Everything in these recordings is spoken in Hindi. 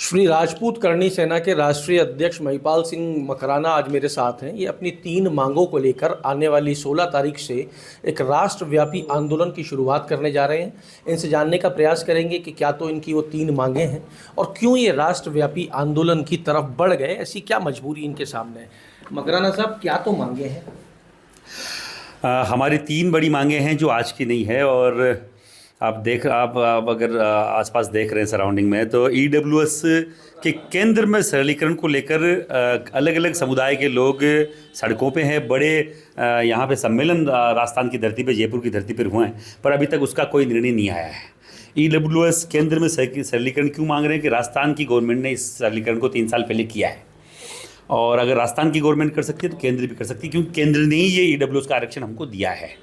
श्री राजपूत करणी सेना के राष्ट्रीय अध्यक्ष महिपाल सिंह मकराना आज मेरे साथ हैं। ये अपनी 3 मांगों को लेकर आने वाली 16 तारीख से एक राष्ट्रव्यापी आंदोलन की शुरुआत करने जा रहे हैं। इनसे जानने का प्रयास करेंगे कि क्या तो इनकी वो 3 मांगें हैं और क्यों ये राष्ट्रव्यापी आंदोलन की तरफ बढ़ गए, ऐसी क्या मजबूरी इनके सामने है। मकराना साहब, क्या तो मांगे हैं? हमारी 3 बड़ी मांगें हैं जो आज की नहीं है। और आप अगर आसपास देख रहे हैं सराउंडिंग में, तो ईडब्ल्यूएस के केंद्र में सरलीकरण को लेकर अलग अलग समुदाय के लोग सड़कों पे हैं। बड़े यहाँ पे सम्मेलन राजस्थान की धरती पे, जयपुर की धरती पर हुए हैं, पर अभी तक उसका कोई निर्णय नहीं आया है। ईडब्ल्यूएस केंद्र में सरलीकरण क्यों मांग रहे हैं कि राजस्थान की गवर्नमेंट ने इस सरलीकरण को 3 साल पहले किया है, और अगर राजस्थान की गवर्नमेंट कर सकती है तो केंद्र भी कर सकती है, क्योंकि केंद्र ने ही ये ईडब्ल्यूएस का आरक्षण हमको दिया है।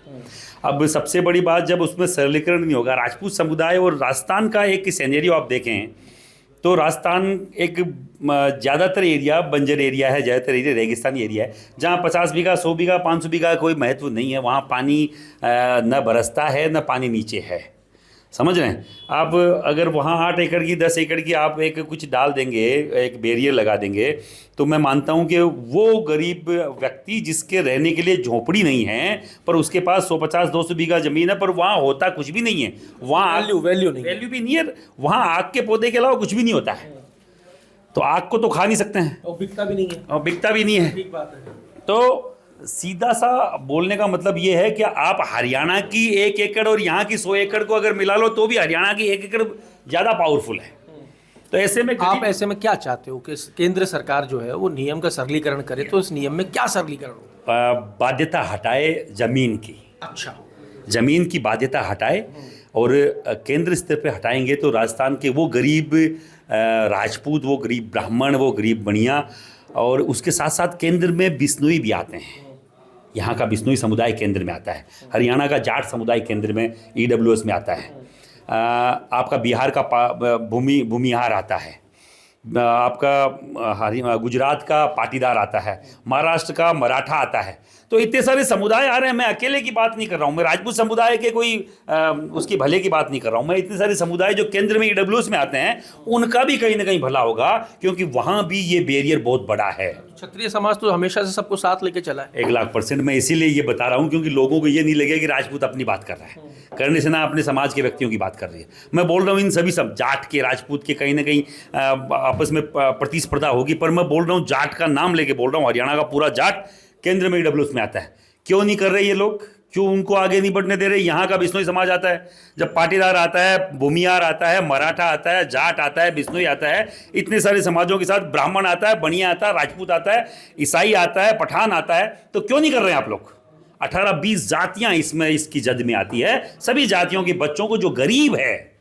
अब सबसे बड़ी बात, जब उसमें सरलीकरण नहीं होगा, राजपूत समुदाय और राजस्थान का एक सिनेरियो आप देखें तो राजस्थान एक ज़्यादातर एरिया बंजर एरिया है, ज़्यादातर एरिया रेगिस्तानी एरिया है, जहाँ 50 बीघा 100 बीघा 500 बीघा कोई महत्व नहीं है। वहाँ पानी न बरसता है, न पानी नीचे है। समझ रहे हैं आप? अगर वहाँ 8 एकड़ की 10 एकड़ की आप एक कुछ डाल देंगे, एक बैरियर लगा देंगे, तो मैं मानता हूँ कि वो गरीब व्यक्ति जिसके रहने के लिए झोपड़ी नहीं है, पर उसके पास 150-200 बीघा ज़मीन है, पर वहाँ होता कुछ भी नहीं है, वहाँ वैल्यू भी नहीं है, वहाँ आग के पौधे के अलावा कुछ भी नहीं होता है। तो आग को तो खा नहीं सकते हैं, और बिकता भी नहीं है। ठीक बात है। तो सीधा सा बोलने का मतलब ये है कि आप हरियाणा की 1 एकड़ और यहाँ की 100 एकड़ को अगर मिला लो तो भी हरियाणा की 1 एकड़ ज़्यादा पावरफुल है। तो ऐसे में आप ऐसे में क्या चाहते हो कि केंद्र सरकार जो है वो नियम का सरलीकरण करे, तो इस नियम में क्या सरलीकरण हो? बाध्यता हटाए ज़मीन की। अच्छा, ज़मीन की बाध्यता हटाए, और केंद्र स्तर पे हटाएंगे तो राजस्थान के वो गरीब राजपूत, वो गरीब ब्राह्मण, वो गरीब बनिया, और उसके साथ साथ केंद्र में बिश्नोई भी आते हैं। यहाँ का बिश्नोई समुदाय केंद्र में आता है, हरियाणा का जाट समुदाय केंद्र में ईडब्ल्यूएस में आता है, आपका बिहार का भूमिहार आता है, आपका गुजरात का पाटीदार आता है, महाराष्ट्र का मराठा आता है। तो इतने सारे समुदाय आ रहे हैं। मैं अकेले की बात नहीं कर रहा हूँ, मैं राजपूत समुदाय के कोई उसकी भले की बात नहीं कर रहा हूँ। मैं इतने सारे समुदाय जो केंद्र में ईडब्ल्यूएस में आते हैं, उनका भी कहीं ना कहीं भला होगा, क्योंकि वहाँ भी ये बैरियर बहुत बड़ा है। क्षत्रिय समाज तो हमेशा से सबको साथ लेके चला है। 1,00,000% मैं इसीलिए ये बता रहा हूँ, क्योंकि लोगों को ये नहीं लगे कि राजपूत अपनी बात कर रहा है, करणी सेना अपने समाज के व्यक्तियों की बात कर रही है। मैं बोल रहा हूँ इन सभी सब जाट के, राजपूत के कहीं ना कहीं आपस में प्रतिस्पर्धा होगी, पर मैं बोल रहा हूँ जाट का नाम लेके बोल रहा हूँ। हरियाणा का पूरा जाट केंद्र में ईडब्ल्यूएस में आता है। क्यों नहीं कर रहे ये लोग? क्यों उनको आगे नहीं बढ़ने दे रहे? यहाँ का बिश्नोई समाज आता है, जब पाटीदार आता है, भूमिहार आता है, मराठा आता है, जाट आता है, बिश्नोई आता है, इतने सारे समाजों के साथ ब्राह्मण आता है, बनिया आता है, राजपूत आता है, ईसाई आता है, पठान आता है, तो क्यों नहीं कर रहे हैं आप लोग? 18-20 जातियाँ इसमें इसकी जद में आती है। सभी जातियों के बच्चों को, जो गरीब है,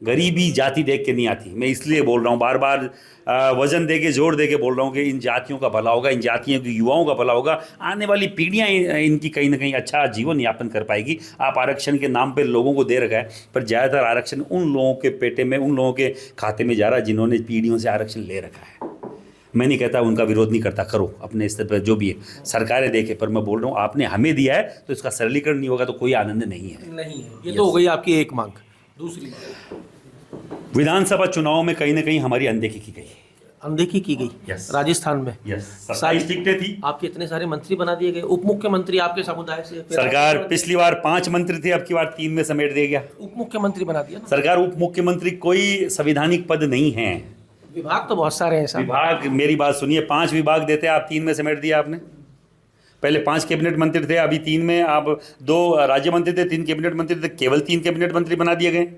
गरीबी जाति देख के नहीं आती। मैं इसलिए बोल रहा हूँ, बार बार वजन दे के, जोर दे के बोल रहा हूँ कि इन जातियों का भला होगा, इन जातियों के युवाओं का भला होगा, आने वाली पीढ़ियाँ इनकी कहीं ना कहीं अच्छा जीवन यापन कर पाएगी। आप आरक्षण के नाम पे लोगों को दे रखा है, पर ज़्यादातर आरक्षण उन लोगों के पेटे में, उन लोगों के खाते में जा रहा है जिन्होंने पीढ़ियों से आरक्षण ले रखा है। मैं नहीं कहता, उनका विरोध नहीं करता, करो अपने स्तर पर जो भी है, सरकारें देखे, पर मैं बोल रहा हूँ आपने हमें दिया है तो इसका सरलीकरण नहीं होगा तो कोई आनंद नहीं है। ये तो हो गई आपकी एक मांग। दूसरी, विधानसभा चुनाव में कहीं ना कहीं हमारी अनदेखी की गई। अनदेखी की गई? Yes. राजस्थान में 27 टिकटें थी। आपके इतने सारे मंत्री बना दिए गए, उप मुख्यमंत्री आपके समुदाय से। सरकार पिछली बार 5 मंत्री थे, अब की बार 3 में समेट दिया गया। उप मुख्यमंत्री बना दिया ना? सरकार उप मुख्यमंत्री कोई संवैधानिक पद नहीं है। विभाग तो बहुत सारे हैं साहब। विभाग, मेरी बात सुनिए, 5 विभाग देते हैं, आप 3 में समेट दिया आपने। पहले 5 कैबिनेट मंत्री थे, अभी 3 में। आप 2 राज्य मंत्री थे, 3 कैबिनेट मंत्री थे, केवल 3 कैबिनेट मंत्री बना दिए गए।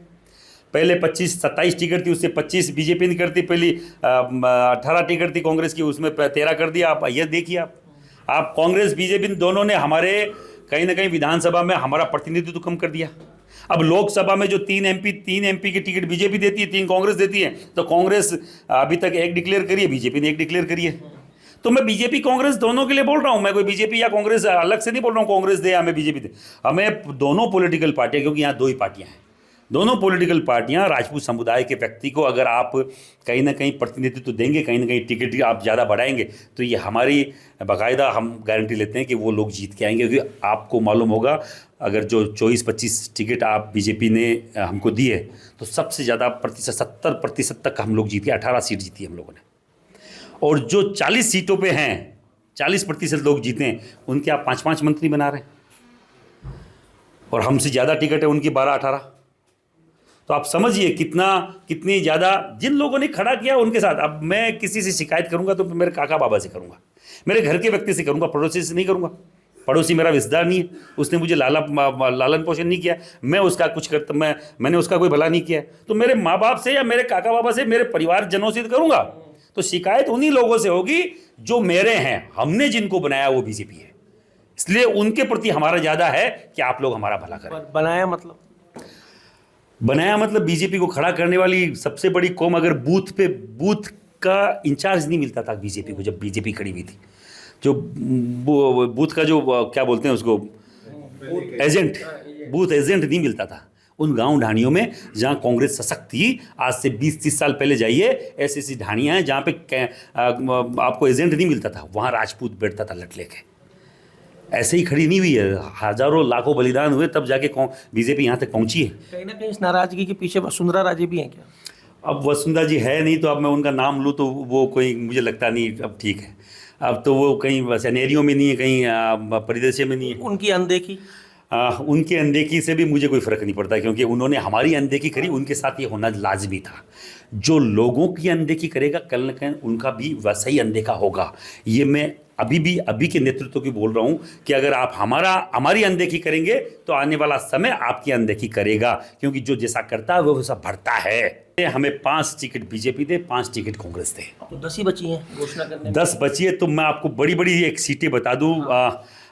पहले 27 टिकट थी, उससे 25 बीजेपी ने कर दी। पहली 18 टिकट थी कांग्रेस की, उसमें 13 कर दिया। आप ये देखिए, आप कांग्रेस बीजेपी दोनों ने हमारे कहीं ना कहीं विधानसभा में हमारा प्रतिनिधित्व कम कर दिया। अब लोकसभा में जो 3 एमपी की टिकट बीजेपी देती है, 3 कांग्रेस देती है, तो कांग्रेस अभी तक 1 डिक्लेयर करी है, बीजेपी ने 1 डिक्लेयर करी है। तो मैं बीजेपी कांग्रेस दोनों के लिए बोल रहा हूँ। मैं कोई बीजेपी या कांग्रेस अलग से नहीं बोल रहा हूँ, कांग्रेस दे हमें बीजेपी दे, हमें दोनों पॉलिटिकल पार्टियाँ, क्योंकि यहाँ 2 ही पार्टियाँ हैं, दोनों पॉलिटिकल पार्टियां राजपूत समुदाय के व्यक्ति को अगर आप कहीं ना कहीं प्रतिनिधित्व देंगे, कहीं ना कहीं टिकट आप ज़्यादा बढ़ाएंगे, तो ये हमारी बाकायदा हम गारंटी लेते हैं कि वो लोग जीत के आएंगे। क्योंकि आपको मालूम होगा, अगर जो 24-25 टिकट आप बीजेपी ने हमको दी है, तो सबसे ज़्यादा प्रतिशत 70% तक हम लोग जीते, 18 सीट जीती हम लोगों ने। और जो 40 सीटों पे हैं, 40% लोग जीते हैं, उनके आप 5-5 मंत्री बना रहे हैं, और हमसे ज़्यादा टिकट है उनकी 12-18। तो आप समझिए कितनी ज़्यादा जिन लोगों ने खड़ा किया उनके साथ। अब मैं किसी से शिकायत करूंगा तो मेरे काका बाबा से करूंगा, मेरे घर के व्यक्ति से करूंगा, पड़ोसी से नहीं करूंगा। पड़ोसी मेरा रिश्तेदार नहीं है, उसने मुझे लालन पोषण नहीं किया, मैं उसका कुछ करता, मैंने उसका कोई भला नहीं किया, तो मेरे माँ बाप से या मेरे काका बाबा से, मेरे परिवारजनों से करूंगा। तो शिकायत उन्हीं लोगों से होगी जो मेरे हैं, हमने जिनको बनाया वो बीजेपी है, इसलिए उनके प्रति हमारा ज़्यादा है कि आप लोग हमारा भला करें। बनाया मतलब बीजेपी को खड़ा करने वाली सबसे बड़ी कौम। अगर बूथ का इंचार्ज नहीं मिलता था बीजेपी को, जब बीजेपी खड़ी हुई थी, जो बूथ का जो क्या बोलते हैं उसको, एजेंट, बूथ एजेंट नहीं मिलता था उन गांव ढाणियों में जहां कांग्रेस सशक्त थी। आज से 20-30 साल पहले जाइए, ऐसी ढाणियाँ हैं जहाँ पे आपको एजेंट नहीं मिलता था, वहाँ राजपूत बैठता था लट लेके। ऐसे ही खड़ी नहीं हुई है, हजारों लाखों बलिदान हुए तब जाके बीजेपी यहाँ तक पहुँची है। कहीं ना कहीं इस नाराजगी के पीछे वसुंधरा राजे भी हैं क्या? अब वसुंधरा जी है नहीं, तो अब मैं उनका नाम लूँ तो वो कोई, मुझे लगता नहीं अब ठीक है। अब तो वो कहीं सैनेरियों में नहीं है, कहीं परिदृश्य में नहीं है। उनकी अनदेखी, उनकी अनदेखी से भी मुझे कोई फ़र्क नहीं पड़ता, क्योंकि उन्होंने हमारी अनदेखी करी, उनके साथ ये होना लाजमी था। जो लोगों की अनदेखी करेगा, कल न कल उनका भी वैसा ही अनदेखा होगा। ये मैं अभी के नेतृत्व की बोल रहा हूँ कि अगर आप हमारी अनदेखी करेंगे तो आने वाला समय आपकी अनदेखी करेगा, क्योंकि जो जैसा करता है वो वैसा बढ़ता है। हमें 5 टिकट बीजेपी दे, 5 टिकट कांग्रेस दे, तो 10 ही बची हैं घोषणा करने। 10 बची है। तो मैं आपको बड़ी एक सीटें बता दूँ।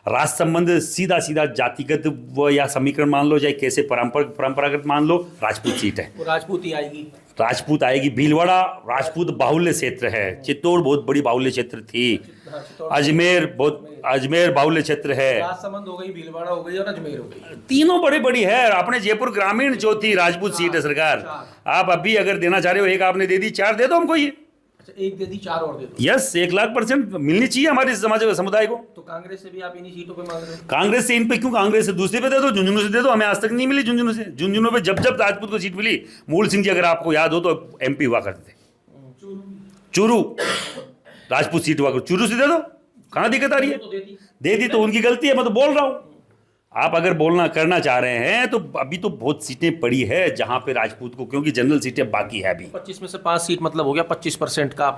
राज संबंध सीधा जातिगत वो या समीकरण मान लो, चाहे कैसे परंपरागत मान लो, राजपूत सीट है, वो राजपूत ही आएगी। राजपूत आएगी। भीलवाड़ा राजपूत बाहुल्य क्षेत्र है, चित्तौड़ बहुत बड़ी बाहुल्य क्षेत्र थी, अजमेर बाहुल्य क्षेत्र है, राजसमंद हो गई, भीलवाड़ा हो गई और अजमेर हो गई, तीनों बड़ी है। अपने जयपुर ग्रामीण जो थी राजपूत सीट है सरकार, आप अभी अगर देना चाह रहे हो, एक आपने दे दी, 4 दे दो हमको। ये एक दे दी, 4 और दे दो। यस, 1,00,000% मिलनी चाहिए हमारे समाज समुदाय को। तो कांग्रेस से भी आप इन्हीं सीटों पे मांग रहे हो? कांग्रेस से इन पे क्यों? कांग्रेस से दूसरे पे दे दो, झुंझुनू से दे दो। हमें आज तक नहीं मिली झुंझुनू से। झुंझुनू पे जब राजपूत को सीट मिली, मूल सिंह जी अगर आपको याद हो तो MP हुआ करते थे, चूरू राजपूत सीट हुआ कर, चूरू से दे दो, कहाँ दिक्कत आ रही है? दे दी तो उनकी गलती है, मैं तो बोल रहा हूँ। आप अगर करना चाह रहे हैं तो अभी तो बहुत सीटें पड़ी है जहां पे राजपूत को, क्योंकि जनरल सीटें बाकी है अभी। 25 में से 5 सीट मतलब हो गया 25% का।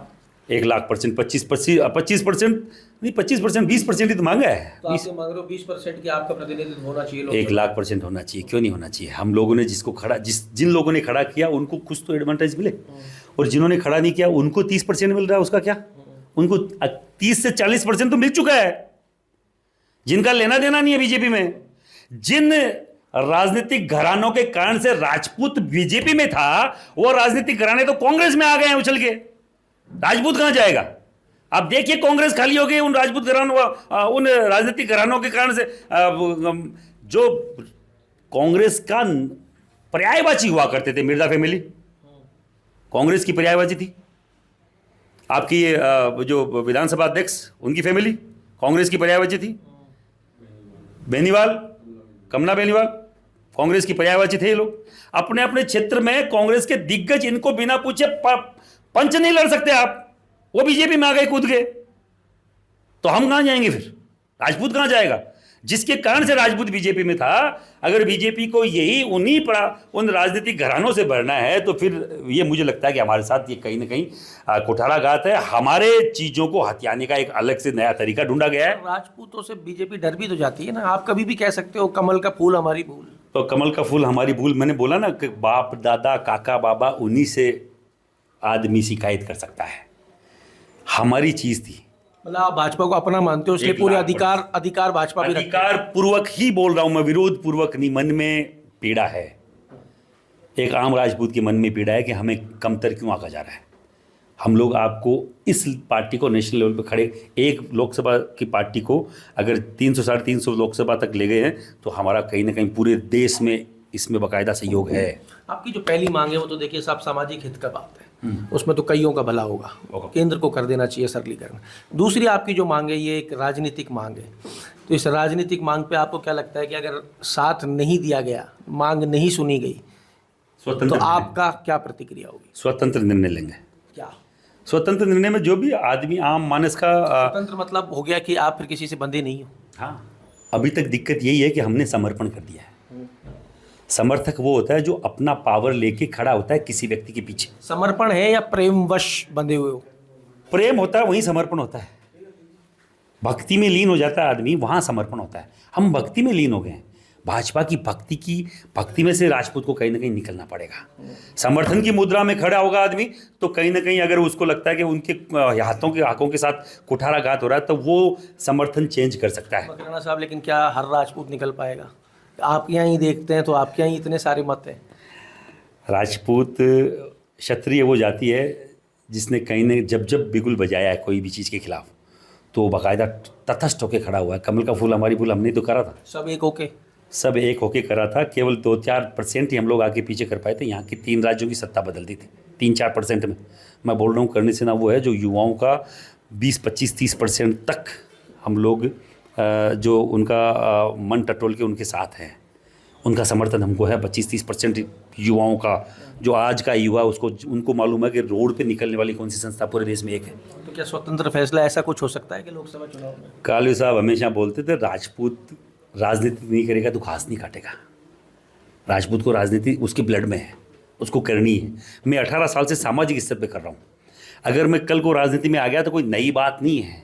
1,00,000% 25% नहीं, 25% 20% ही तो मांगा है। तो आप मांग रहे हो 20% की आपका प्रतिनिधित्व होना चाहिए। 1,00,000% होना चाहिए, क्यों नहीं होना चाहिए? हम लोगों ने जिन लोगों ने खड़ा किया उनको कुछ तो एडवांटेज मिले, और जिन्होंने खड़ा नहीं किया उनको 30% मिल रहा है। उसका क्या? उनको 30 से 40% तो मिल चुका है, जिनका लेना देना नहीं है बीजेपी में। जिन राजनीतिक घरानों के कारण से राजपूत बीजेपी में था, वो राजनीतिक घराने तो कांग्रेस में आ गए हैं उछल के। राजपूत कहां जाएगा? आप देखिए, कांग्रेस खाली हो गई उन राजपूत घरानों, उन राजनीतिक घरानों के कारण से। जो कांग्रेस का पर्यायवाची हुआ करते थे, मिर्जा फैमिली कांग्रेस की पर्यायवाची थी। आपकी जो विधानसभा अध्यक्ष, उनकी फैमिली कांग्रेस की पर्यायवाची थी। बेनीवाल, कमला बेनीवाल कांग्रेस की पर्यायवाची थे। ये लोग अपने अपने क्षेत्र में कांग्रेस के दिग्गज, इनको बिना पूछे पंच नहीं लड़ सकते आप, वो बीजेपी में आ गए कूद के। तो हम कहां जाएंगे फिर? राजपूत कहां जाएगा? जिसके कारण से राजपूत बीजेपी में था। अगर बीजेपी को यही उन राजनीतिक घरानों से भरना है, तो फिर ये मुझे लगता है कि हमारे साथ ये कहीं ना कहीं कुठाराघात है। हमारे चीजों को हथियाने का एक अलग से नया तरीका ढूंढा गया है। राजपूतों से बीजेपी डर भी तो जाती है ना। आप कभी भी कह सकते हो कमल का फूल हमारी भूल। तो कमल का फूल हमारी भूल, मैंने बोला ना कि बाप दादा काका बाबा, उन्हीं से आदमी शिकायत कर सकता है। हमारी चीज थी। मतलब आप भाजपा को अपना मानते हो, इसलिए पूरे अधिकार भाजपा भी अधिकार पूर्वक ही बोल रहा हूं मैं, विरोध पूर्वक नहीं। मन में पीड़ा है, एक आम राजपूत के मन में पीड़ा है कि हमें कमतर क्यों आका जा रहा है। हम लोग आपको इस पार्टी को नेशनल लेवल पे खड़े, एक लोकसभा की पार्टी को अगर 300 साढ़े 300 लोकसभा तक ले गए हैं, तो हमारा कहीं ना कहीं पूरे देश में इसमें बाकायदा सहयोग है। आपकी जो पहली मांग है वो तो देखिए सब सामाजिक हित का बात है, उसमें तो कईयों का भला होगा, केंद्र को कर देना चाहिए सरलीकरण। दूसरी आपकी जो मांग है ये एक राजनीतिक मांग है, तो इस राजनीतिक मांग पे आपको क्या लगता है कि अगर साथ नहीं दिया गया, मांग नहीं सुनी गई, तो आपका क्या प्रतिक्रिया होगी? स्वतंत्र निर्णय लेंगे। क्या स्वतंत्र निर्णय में जो भी आदमी आम मानस का स्वतंत्र मतलब हो गया कि आप फिर किसी से बंधे नहीं हो? हाँ, अभी तक दिक्कत यही है कि हमने समर्पण कर दिया है। समर्थक वो होता है जो अपना पावर लेके खड़ा होता है किसी व्यक्ति के पीछे। समर्पण है या प्रेमवश बंधे हुए हो? प्रेम होता है वहीं समर्पण होता है। भक्ति में लीन हो जाता है आदमी, वहाँ समर्पण होता है। हम भक्ति में लीन हो गए हैं। भाजपा की भक्ति में से राजपूत को कहीं ना कहीं निकलना पड़ेगा। समर्थन की मुद्रा में खड़ा होगा आदमी तो कहीं ना कहीं अगर उसको लगता है कि उनके हाथों के साथ कुठाराघात हो रहा है तो वो समर्थन चेंज कर सकता है। मकराना साहब, लेकिन क्या हर राजपूत निकल पाएगा? आपके यहाँ ही देखते हैं तो आपके यहाँ ही इतने सारे मत हैं। राजपूत क्षत्रिय वो जाति है जिसने कहीं ने जब बिगुल बजाया है कोई भी चीज़ के खिलाफ तो बाकायदा तटस्थ होकर खड़ा हुआ है। कमल का फूल हमारी फूल हमने तो करा था, सब एक होके करा था। केवल 2-4% ही हम लोग आगे पीछे कर पाए थे। यहाँ की 3 राज्यों की सत्ता बदल दी थी 3-4% में। मैं बोल रहा हूँ करने से ना वो है जो युवाओं का 20-25-30% तक हम लोग जो उनका मन टटोल के उनके साथ हैं, उनका समर्थन हमको है। 25-30% युवाओं का, जो आज का युवा उनको मालूम है कि रोड पे निकलने वाली कौन सी संस्था पूरे देश में एक है। तो क्या स्वतंत्र फैसला ऐसा कुछ हो सकता है कि लोकसभा चुनाव में? कालू साहब हमेशा बोलते थे राजपूत राजनीति नहीं करेगा तो घास नहीं काटेगा। राजपूत को राजनीति उसके ब्लड में है, उसको करनी है। मैं 18 साल से सामाजिक स्तर पे कर रहा हूँ। अगर मैं कल को राजनीति में आ गया तो कोई नई बात नहीं है,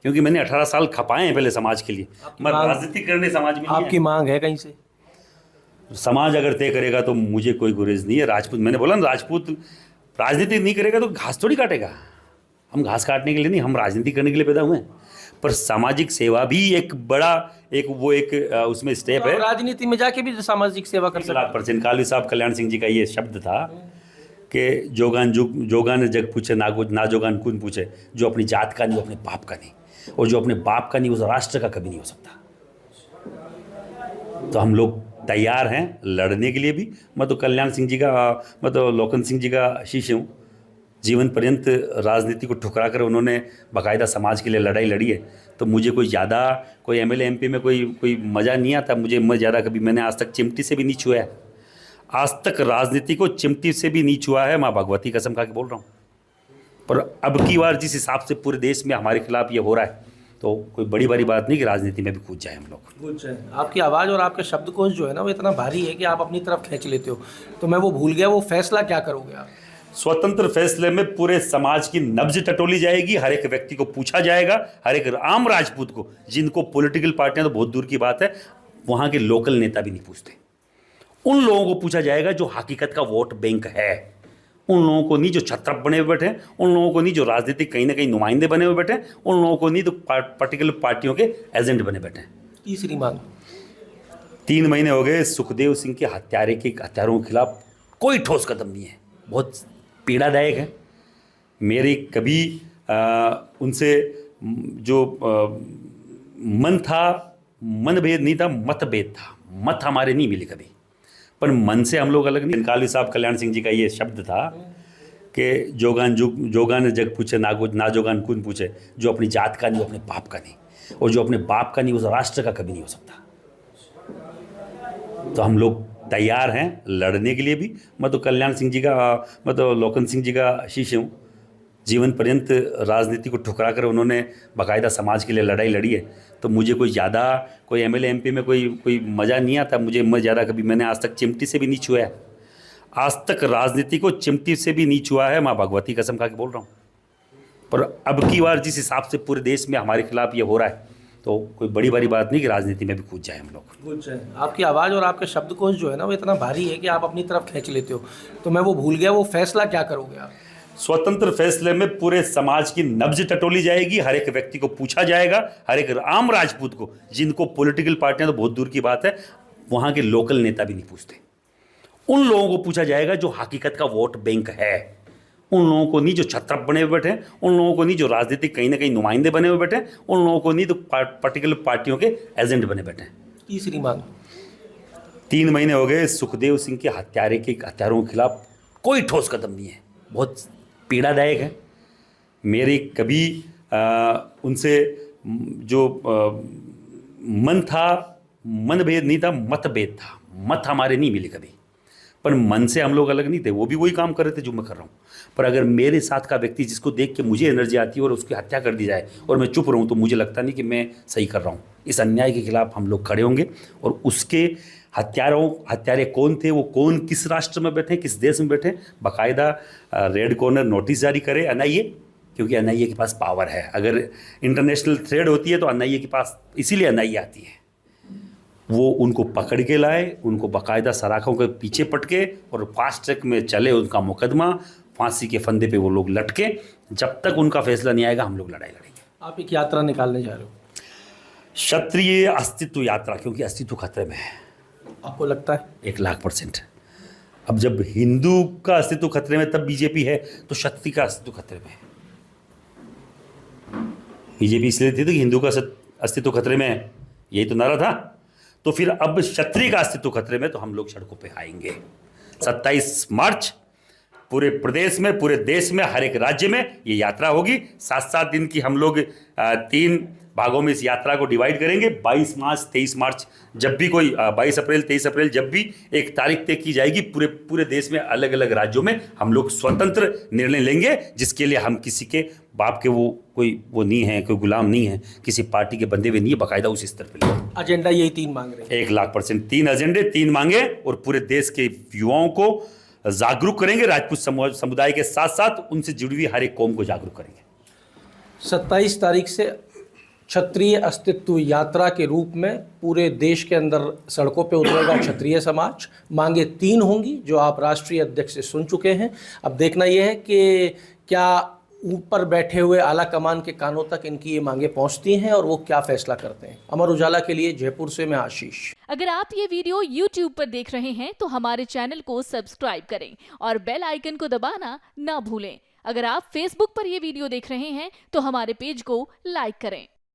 क्योंकि मैंने 18 साल खपाए हैं पहले समाज के लिए। मैं राजनीति करने समाज में आपकी मांग है कहीं से? समाज अगर तय करेगा तो मुझे कोई गुरेज नहीं है। राजपूत, मैंने बोला ना, राजपूत राजनीति नहीं करेगा तो घास थोड़ी काटेगा। हम घास काटने के लिए नहीं, हम राजनीति करने के लिए पैदा हुए हैं। पर सामाजिक सेवा भी एक बड़ा उसमें स्टेप है। राजनीति में जाके भी सामाजिक सेवा कर सकते हैं। 1,00,000% कालू साहब कल्याण सिंह जी का ये शब्द था कि जोगान जग पूछे ना जोगान कौन पूछे, जो अपनी जात का नहीं वो अपने बाप का नहीं, और जो अपने बाप का नहीं उस राष्ट्र का कभी नहीं हो सकता। तो हम लोग तैयार हैं लड़ने के लिए भी। मैं तो कल्याण सिंह जी का, मैं तो लोकन सिंह जी का शिष्य हूँ। जीवन पर्यंत राजनीति को ठुकरा कर उन्होंने बाकायदा समाज के लिए लड़ाई लड़ी है। तो मुझे कोई एमएलए MP में कोई मज़ा नहीं आता। मैं ज़्यादा कभी मैंने आज तक चिमटी से भी नहीं छुआ है। आज तक राजनीति को चिमटी से भी नहीं छुआ है। माँ भगवती कसम खा के बोल रहा हूँ। पर अब की बार जिस हिसाब से पूरे देश में हमारे खिलाफ ये हो रहा है तो कोई बड़ी बात नहीं कि राजनीति में भी कूद जाए हम लोग। आपकी आवाज़ और आपके शब्दकोश जो है ना वो इतना भारी है कि आप अपनी तरफ खींच लेते हो। तो मैं वो भूल गया, वो फैसला क्या करोगे आप? स्वतंत्र फैसले में पूरे समाज की नब्ज टटोली जाएगी। हर एक व्यक्ति को पूछा जाएगा, हर एक आम राजपूत को, जिनको पॉलिटिकल पार्टियां तो बहुत दूर की बात है, वहां के लोकल नेता भी नहीं पूछते, उन लोगों को पूछा जाएगा जो हकीकत का वोट बैंक है। उन लोगों को नहीं जो छत्रप बने हुए बैठे हैं, उन लोगों को नहीं जो राजनीतिक कहीं ना कहीं नुमाइंदे बने हुए बैठे हैं, उन लोगों को नहीं तो पर्टिकुलर पार्टियों के एजेंट बने बैठे हैं। तीसरी मांग, 3 महीने हो गए सुखदेव सिंह के हत्यारों के खिलाफ कोई ठोस कदम नहीं है। बहुत पीड़ादायक है। मेरी कभी उनसे जो मनभेद नहीं था, मतभेद था। मत हमारे नहीं मिले कभी, पर मन से हम लोग अलग नहीं। कालू साहब कल्याण सिंह जी का ये शब्द था कि जोगान जग पूछे ना जोगान कौन पूछे, जो अपनी जात का नहीं वो अपने बाप का नहीं, और जो अपने बाप का नहीं उस राष्ट्र का कभी नहीं हो सकता। तो हम लोग तैयार हैं लड़ने के लिए भी। मैं तो लोकन सिंह जी का शिष्य हूँ। जीवन पर्यंत राजनीति को ठुकरा कर उन्होंने बाकायदा समाज के लिए लड़ाई लड़ी है। तो मुझे कोई एमएलए MP में कोई मज़ा नहीं आता। मैंने आज तक चिमटी से भी नहीं छुआ है। आज तक राजनीति को चिमटी से भी नहीं छुआ है। माँ भगवती कसम खा के बोल रहा हूँ। पर अब की बार जिस हिसाब से पूरे देश में हमारे खिलाफ ये हो रहा है तो कोई बड़ी बात नहीं कि राजनीति में भी कूद जाए हम लोग। आपकी आवाज़ और आपके शब्दकोश जो है ना वो इतना भारी है कि आप अपनी तरफ खींच लेते हो। तो मैं वो भूल गया, वो फैसला क्या करोगे आप? स्वतंत्र फैसले में पूरे समाज की नब्ज टटोली जाएगी। हर एक व्यक्ति को पूछा जाएगा, हर एक आम राजपूत को, जिनको पॉलिटिकल पार्टियां तो बहुत दूर की बात है, वहां के लोकल नेता भी नहीं पूछते, उन लोगों को पूछा जाएगा जो हकीकत का वोट बैंक है। उन लोगों को नहीं जो छत्रप बने हुए बैठे हैं, उन लोगों को नहीं जो राजनीतिक कहीं ना कहीं नुमाइंदे बने हुए बैठे हैं, उन लोगों को नहीं तो पर्टिकुलर पार्टियों के एजेंट बने बैठे हैं। तीसरी मांग, 3 महीने हो गए सुखदेव सिंह के हत्यारों के खिलाफ कोई ठोस कदम नहीं है। बहुत पीड़ादायक है। मेरी कभी उनसे जो मन था, मनभेद नहीं था, मतभेद था। मत हमारे नहीं मिले कभी, पर मन से हम लोग अलग नहीं थे। वो भी वही काम कर रहे थे जो मैं कर रहा हूँ। पर अगर मेरे साथ का व्यक्ति जिसको देख के मुझे एनर्जी आती है और उसकी हत्या कर दी जाए और मैं चुप रहूँ, तो मुझे लगता नहीं कि मैं सही कर रहा हूँ। इस अन्याय के खिलाफ हम लोग खड़े होंगे और उसके हत्यारे कौन थे, वो कौन किस राष्ट्र में बैठे, किस देश में बैठे, बाकायदा रेड कॉर्नर नोटिस जारी करे एनआईए, क्योंकि एनआईए के पास पावर है। अगर इंटरनेशनल थ्रेड होती है तो एनआईए के पास, इसीलिए एनआईए आती है। वो उनको पकड़ के लाए, उनको बाकायदा सराखों के पीछे पटके और फास्ट ट्रैक में चले उनका मुकदमा, फांसी के फंदे पे वो लोग लटके। जब तक उनका फैसला नहीं आएगा हम लोग लड़ाई लड़ेंगे। आप एक यात्रा निकालने जा रहे हो, क्षत्रिय अस्तित्व यात्रा, क्योंकि अस्तित्व खतरे में है। आपको लगता है? 1,00,000%। अब जब हिंदू का अस्तित्व खतरे में तब बीजेपी है, तो क्षत्रिय का अस्तित्व खतरे में है। बीजेपी इसलिए थी कि हिंदू का अस्तित्व खतरे में है, यही तो नारा था। तो फिर अब क्षत्रिय का अस्तित्व खतरे में, तो हम लोग सड़कों पे आएंगे। 27 मार्च पूरे प्रदेश में, पूरे देश में, हर एक राज्य में ये यात्रा होगी। 7-7 दिन की हम लोग 3 भागों में इस यात्रा को डिवाइड करेंगे। 22 मार्च, 23 मार्च, जब भी कोई 22 अप्रैल, 23 अप्रैल, जब भी एक तारीख तय की जाएगी, पूरे देश में अलग अलग राज्यों में हम लोग स्वतंत्र निर्णय लेंगे, जिसके लिए हम किसी के बाप के वो नहीं है, कोई गुलाम नहीं है, किसी पार्टी के बंदे हुए नहीं है, बाकायदा उस स्तर पर लेंगे। एजेंडा यही 3 मांग रहे हैं। 1,00,000% 3 एजेंडे, 3 मांगे, और पूरे देश के युवाओं को जागरूक करेंगे। राजपूत समुदाय के साथ साथ उनसे जुड़ी हुई हर एक कौम को जागरूक करेंगे। 27 तारीख से क्षत्रिय अस्तित्व यात्रा के रूप में पूरे देश के अंदर सड़कों पे उतरेगा क्षत्रिय समाज। मांगे 3 होंगी जो आप राष्ट्रीय अध्यक्ष से सुन चुके हैं। अब देखना यह है कि क्या ऊपर बैठे हुए आला कमान के कानों तक इनकी ये मांगे पहुंचती हैं और वो क्या फैसला करते हैं। अमर उजाला के लिए जयपुर से मैं आशीष। अगर आप ये वीडियो YouTube पर देख रहे हैं तो हमारे चैनल को सब्सक्राइब करें और बेल आइकन को दबाना ना भूलें। अगर आप Facebook पर ये वीडियो देख रहे हैं तो हमारे पेज को लाइक करें।